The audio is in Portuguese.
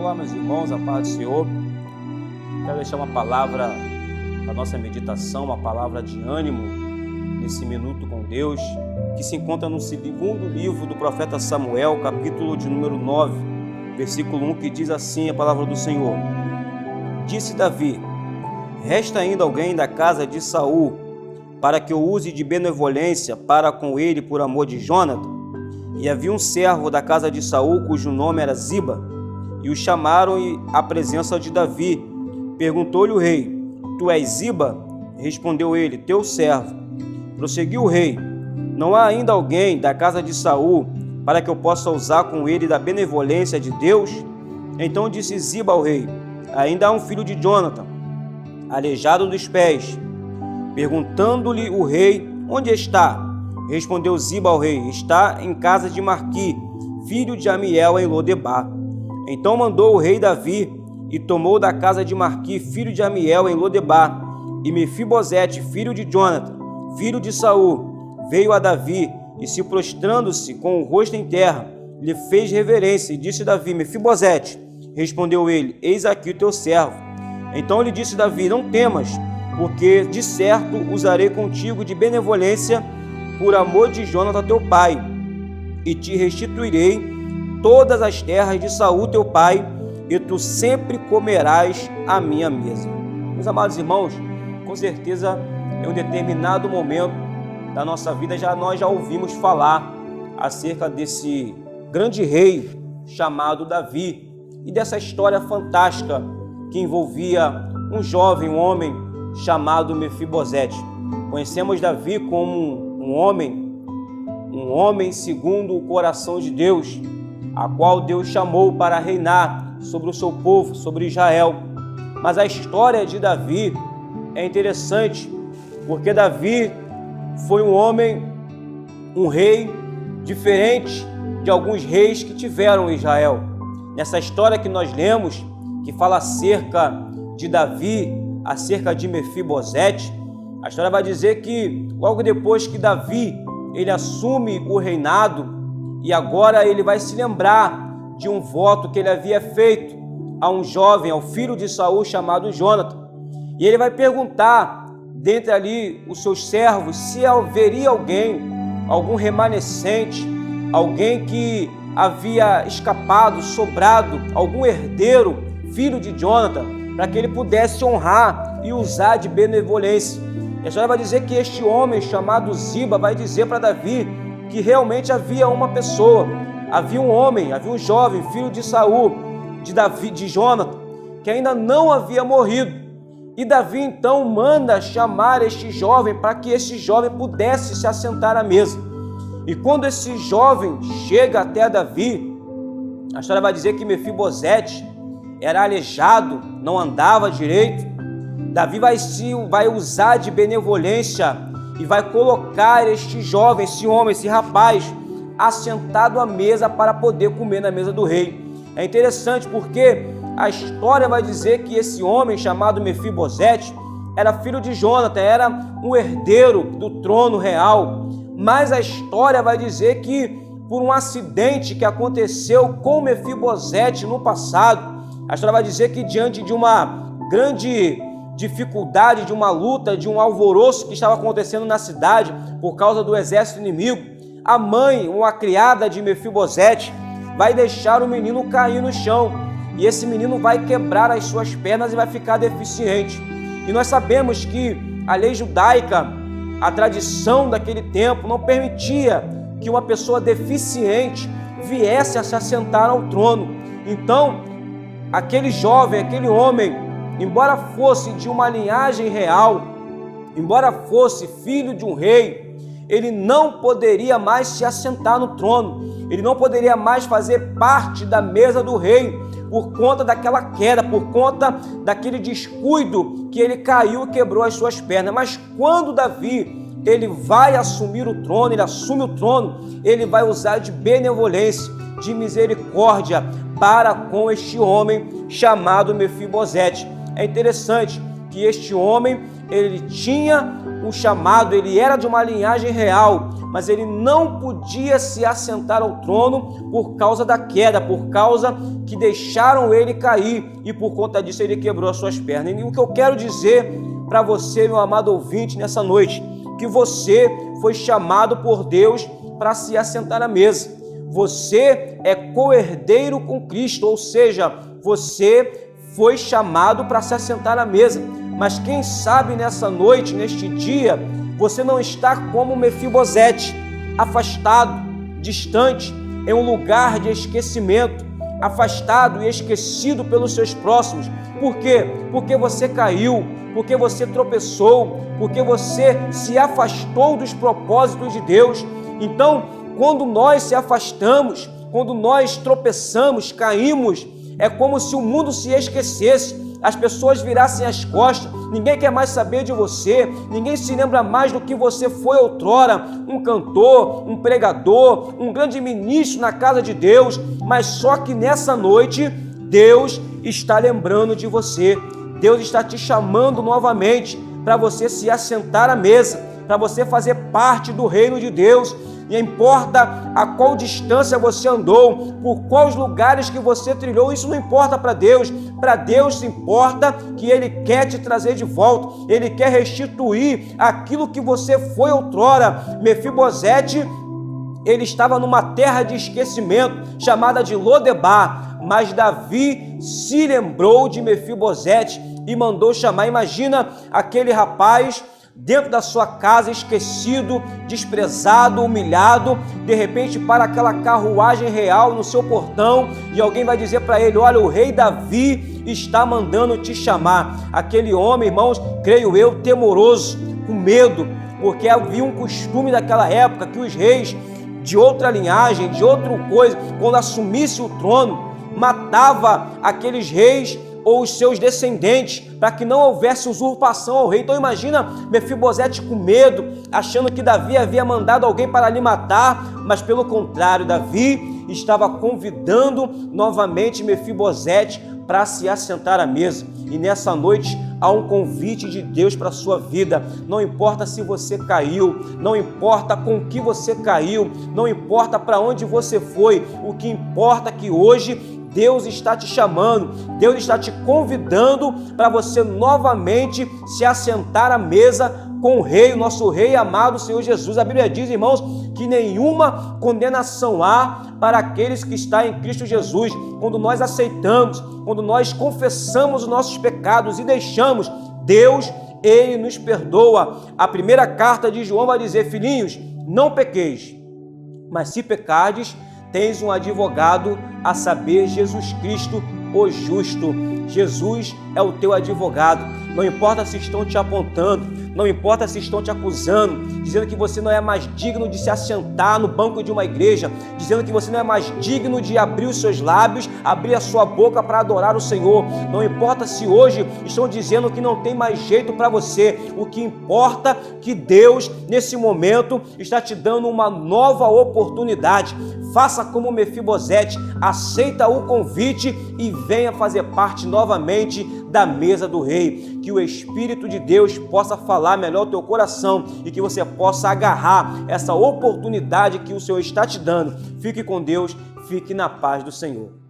Olá, meus irmãos, a paz do Senhor. Quero deixar uma palavra da nossa meditação, uma palavra de ânimo nesse minuto com Deus, que se encontra no segundo livro do profeta Samuel, capítulo de número 9, versículo 1, que diz assim a palavra do Senhor. Disse Davi: resta ainda alguém da casa de Saul, para que eu use de benevolência para com ele por amor de Jônatan? E havia um servo da casa de Saul, cujo nome era Ziba, e o chamaram à presença de Davi. Perguntou-lhe o rei: tu és Ziba? Respondeu ele: teu servo. Prosseguiu o rei: não há ainda alguém da casa de Saul, para que eu possa usar com ele da benevolência de Deus? Então disse Ziba ao rei: ainda há um filho de Jônatan, aleijado dos pés. Perguntando-lhe o rei: onde está? Respondeu Ziba ao rei: está em casa de Marqui, filho de Amiel, em Lodebar. Então mandou o rei Davi, e tomou da casa de Marqui, filho de Amiel, em Lodebar, e Mefibosete, filho de Jônatan, filho de Saul, veio a Davi, e se prostrando-se com o rosto em terra, lhe fez reverência, e disse Davi: Mefibosete. Respondeu ele: eis aqui o teu servo. Então lhe disse Davi: não temas, porque de certo usarei contigo de benevolência por amor de Jônatan teu pai, e te restituirei todas as terras de Saul teu pai, e tu sempre comerás a minha mesa. Meus amados irmãos, com certeza em um determinado momento da nossa vida nós já ouvimos falar acerca desse grande rei chamado Davi, e dessa história fantástica que envolvia um jovem, um homem chamado Mefibosete. Conhecemos Davi como um homem segundo o coração de Deus, a qual Deus chamou para reinar sobre o seu povo, sobre Israel. Mas a história de Davi é interessante, porque Davi foi um rei diferente de alguns reis que tiveram em Israel. Nessa história que nós lemos, que fala acerca de Davi, acerca de Mefibosete, a história vai dizer que logo depois que Davi ele assume o reinado, e agora ele vai se lembrar de um voto que ele havia feito a um jovem, ao filho de Saul chamado Jônatan. E ele vai perguntar dentre ali os seus servos se haveria algum remanescente, alguém que havia escapado, sobrado, algum herdeiro, filho de Jônatan, para que ele pudesse honrar e usar de benevolência. E a história vai dizer que este homem chamado Ziba vai dizer para Davi que realmente havia uma pessoa, havia um jovem, filho de Saul, de Jônatan, que ainda não havia morrido. E Davi então manda chamar este jovem para que este jovem pudesse se assentar à mesa. E quando esse jovem chega até Davi, a história vai dizer que Mefibosete era aleijado, não andava direito. Davi vai usar de benevolência e vai colocar este jovem, esse homem, esse rapaz, assentado à mesa para poder comer na mesa do rei. É interessante porque a história vai dizer que esse homem chamado Mefibosete era filho de Jônatan, era um herdeiro do trono real. Mas a história vai dizer que por um acidente que aconteceu com Mefibosete no passado, a história vai dizer que diante de uma grande dificuldade, de uma luta, de um alvoroço que estava acontecendo na cidade por causa do exército inimigo, a mãe, uma criada de Mefibosete, vai deixar o menino cair no chão, e esse menino vai quebrar as suas pernas e vai ficar deficiente. E nós sabemos que a lei judaica, a tradição daquele tempo, não permitia que uma pessoa deficiente viesse a se assentar ao trono. Então, aquele jovem, aquele homem, embora fosse de uma linhagem real, embora fosse filho de um rei, ele não poderia mais se assentar no trono, ele não poderia mais fazer parte da mesa do rei, por conta daquela queda, por conta daquele descuido que ele caiu e quebrou as suas pernas. Mas quando Davi ele vai assumir o trono, ele assume o trono, ele vai usar de benevolência, de misericórdia para com este homem chamado Mefibosete. É interessante que este homem, ele tinha um chamado, ele era de uma linhagem real, mas ele não podia se assentar ao trono por causa da queda, por causa que deixaram ele cair, e por conta disso ele quebrou as suas pernas. E o que eu quero dizer para você, meu amado ouvinte, nessa noite, que você foi chamado por Deus para se assentar à mesa. Você é co-herdeiro com Cristo, ou seja, você foi chamado para se assentar à mesa. Mas quem sabe nessa noite, neste dia, você não está como Mefibosete, afastado, distante, em um lugar de esquecimento, afastado e esquecido pelos seus próximos. Por quê? Porque você caiu, porque você tropeçou, porque você se afastou dos propósitos de Deus. Então, quando nós se afastamos, quando nós tropeçamos, caímos, é como se o mundo se esquecesse, as pessoas virassem as costas, ninguém quer mais saber de você, ninguém se lembra mais do que você foi outrora, um cantor, um pregador, um grande ministro na casa de Deus. Mas só que nessa noite, Deus está lembrando de você, Deus está te chamando novamente para você se assentar à mesa, para você fazer parte do reino de Deus. E importa a qual distância você andou, por quais lugares que você trilhou, isso não importa para Deus. Para Deus importa que Ele quer te trazer de volta, Ele quer restituir aquilo que você foi outrora. Mefibosete, ele estava numa terra de esquecimento, chamada de Lodebar, mas Davi se lembrou de Mefibosete e mandou chamar. Imagina aquele rapaz dentro da sua casa, esquecido, desprezado, humilhado, de repente para aquela carruagem real no seu portão, e alguém vai dizer para ele: olha, o rei Davi está mandando te chamar. Aquele homem, irmãos, creio eu, temoroso, com medo, porque havia um costume daquela época que os reis de outra linhagem, de outra coisa, quando assumisse o trono, matava aqueles reis ou os seus descendentes, para que não houvesse usurpação ao rei. Então imagina Mefibosete com medo, achando que Davi havia mandado alguém para lhe matar, mas pelo contrário, Davi estava convidando novamente Mefibosete para se assentar à mesa. E nessa noite há um convite de Deus para a sua vida. Não importa se você caiu, não importa com que você caiu, não importa para onde você foi, o que importa é que hoje Deus está te chamando, Deus está te convidando para você novamente se assentar à mesa com o Rei, o nosso Rei amado, Senhor Jesus. A Bíblia diz, irmãos, que nenhuma condenação há para aqueles que estão em Cristo Jesus. Quando nós aceitamos, quando nós confessamos os nossos pecados e deixamos, Deus, Ele nos perdoa. A primeira carta de João vai dizer: filhinhos, não pequeis, mas se pecardes, tens um advogado, a saber, Jesus Cristo, o justo. Jesus é o teu advogado. Não importa se estão te apontando, não importa se estão te acusando, dizendo que você não é mais digno de se assentar no banco de uma igreja, dizendo que você não é mais digno de abrir os seus lábios, abrir a sua boca para adorar o Senhor. Não importa se hoje estão dizendo que não tem mais jeito para você. O que importa é que Deus, nesse momento, está te dando uma nova oportunidade. Faça como Mefibosete, aceita o convite e venha fazer parte novamente da mesa do rei. Que o Espírito de Deus possa falar melhor o teu coração e que você possa agarrar essa oportunidade que o Senhor está te dando. Fique com Deus, fique na paz do Senhor.